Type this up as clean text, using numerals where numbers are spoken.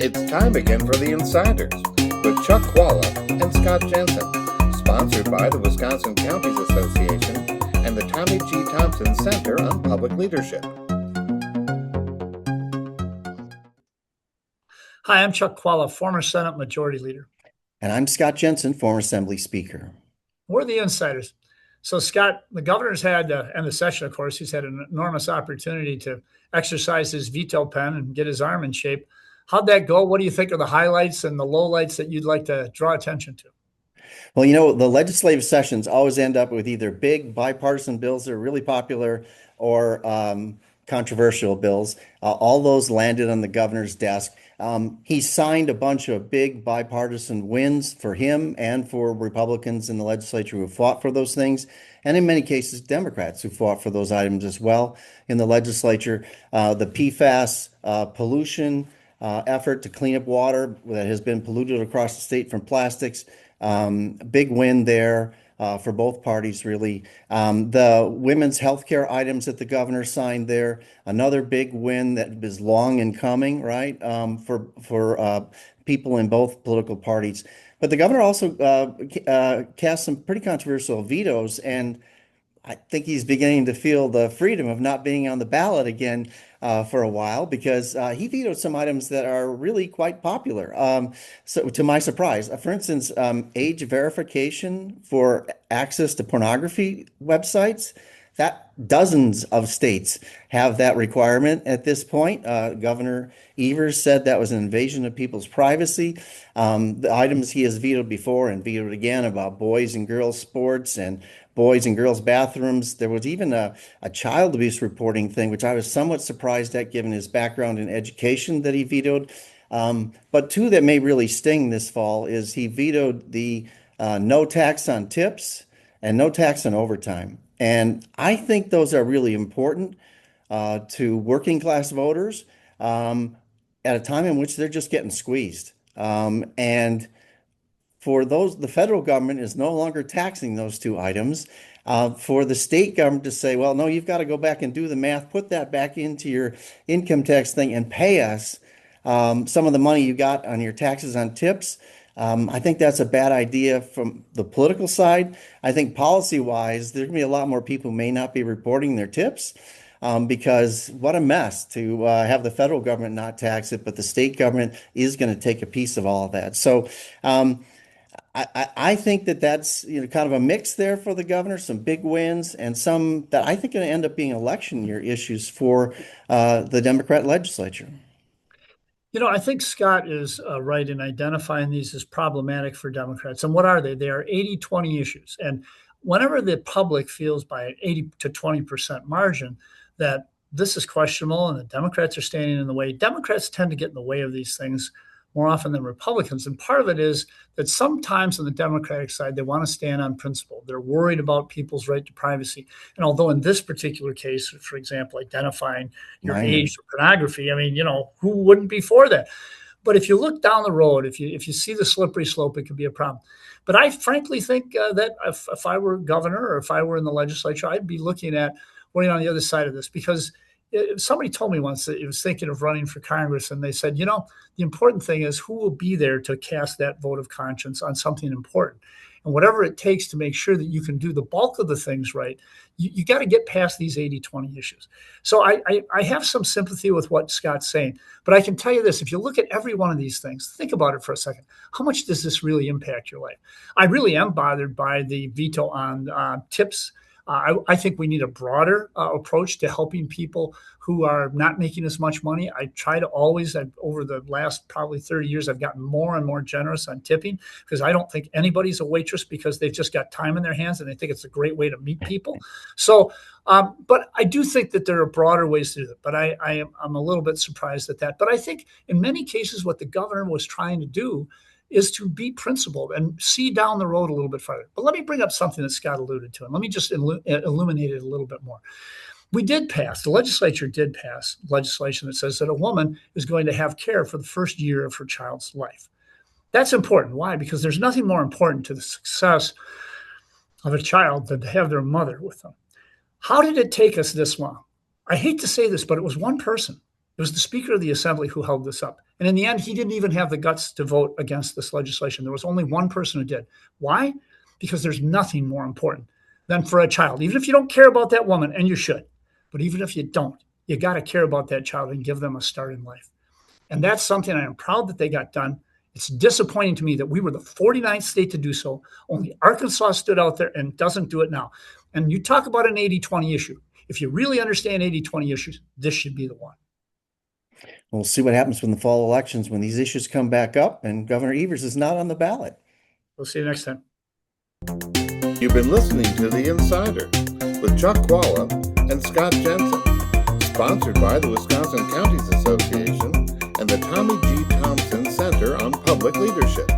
It's time again for The Insiders with Chuck Chvala and Scott Jensen, sponsored by the Wisconsin Counties Association and the Tommy G. Thompson Center on Public Leadership. Hi, I'm Chuck Chvala, former Senate Majority Leader. And I'm Scott Jensen, former Assembly Speaker. We're the Insiders. So, Scott, the governor's had, and the session, of course, he's had an enormous opportunity to exercise his veto pen and get his arm in shape. How'd that go? What do you think are the highlights and the lowlights that you'd like to draw attention to? Well, the legislative sessions always end up with either big bipartisan bills that are really popular or controversial bills. All those landed on the governor's desk. He signed a bunch of big bipartisan wins for him and for Republicans in the legislature who fought for those things, and in many cases, Democrats who fought for those items as well in the legislature. The PFAS pollution effort to clean up water that has been polluted across the state from plastics. Big win there for both parties, really. The women's health care items that the governor signed there, another big win that is long in coming, right, for people in both political parties. But the governor also cast some pretty controversial vetoes, and I think he's beginning to feel the freedom of not being on the ballot again for a while, because he vetoed some items that are really quite popular. So to my surprise, for instance, age verification for access to pornography websites, that dozens of states have that requirement at this point. Governor Evers said that was an invasion of people's privacy. The items he has vetoed before and vetoed again about boys and girls sports and boys and girls bathrooms. There was even a child abuse reporting thing, which I was somewhat surprised at given his background in education, that he vetoed. But two that may really sting this fall is he vetoed the no tax on tips and no tax on overtime. And I think those are really important to working class voters at a time in which they're just getting squeezed. And for those, the federal government is no longer taxing those two items. For the state government to say, well, no, you've got to go back and do the math, put that back into your income tax thing and pay us some of the money you got on your taxes on tips. I think that's a bad idea from the political side. I think policy-wise, there's going to be a lot more people who may not be reporting their tips because what a mess to have the federal government not tax it, but the state government is going to take a piece of all of that. So I think that's kind of a mix there for the governor, some big wins and some that I think are going to end up being election year issues for the Democrat legislature. I think Scott is right in identifying these as problematic for Democrats. And what are they? They are 80-20 issues. And whenever the public feels by an 80 to 20% margin that this is questionable and the Democrats are standing in the way, Democrats tend to get in the way of these things more often than Republicans. And part of it is that sometimes on the Democratic side, they want to stand on principle. They're worried about people's right to privacy. And although in this particular case, for example, identifying your age or pornography, I mean, who wouldn't be for that? But if you look down the road, if you see the slippery slope, it could be a problem. But I frankly think that if I were governor or if I were in the legislature, I'd be looking at what on the other side of this, because somebody told me once that he was thinking of running for Congress, and they said, the important thing is who will be there to cast that vote of conscience on something important. And whatever it takes to make sure that you can do the bulk of the things right, you got to get past these 80-20 issues. So I have some sympathy with what Scott's saying, but I can tell you this, if you look at every one of these things, think about it for a second. How much does this really impact your life? I really am bothered by the veto on tips. I think we need a broader approach to helping people who are not making as much money. I try to always, over the last probably 30 years, I've gotten more and more generous on tipping because I don't think anybody's a waitress because they've just got time in their hands and they think it's a great way to meet people. So, but I do think that there are broader ways to do it. But I'm a little bit surprised at that. But I think in many cases what the governor was trying to do is to be principled and see down the road a little bit further. But let me bring up something that Scott alluded to, and let me just illuminate it a little bit more. The legislature did pass legislation that says that a woman is going to have care for the first year of her child's life. That's important. Why? Because there's nothing more important to the success of a child than to have their mother with them. How did it take us this long? I hate to say this, but it was one person. It was the Speaker of the Assembly who held this up. And in the end, he didn't even have the guts to vote against this legislation. There was only one person who did. Why? Because there's nothing more important than for a child, even if you don't care about that woman, and you should, but even if you don't, you got to care about that child and give them a start in life. And that's something I am proud that they got done. It's disappointing to me that we were the 49th state to do so. Only Arkansas stood out there and doesn't do it now. And you talk about an 80-20 issue. If you really understand 80-20 issues, this should be the one. We'll see what happens when the fall elections, when these issues come back up and Governor Evers is not on the ballot. We'll see you next time. You've been listening to The Insider with Chuck Chvala and Scott Jensen, sponsored by the Wisconsin Counties Association and the Tommy G. Thompson Center on Public Leadership.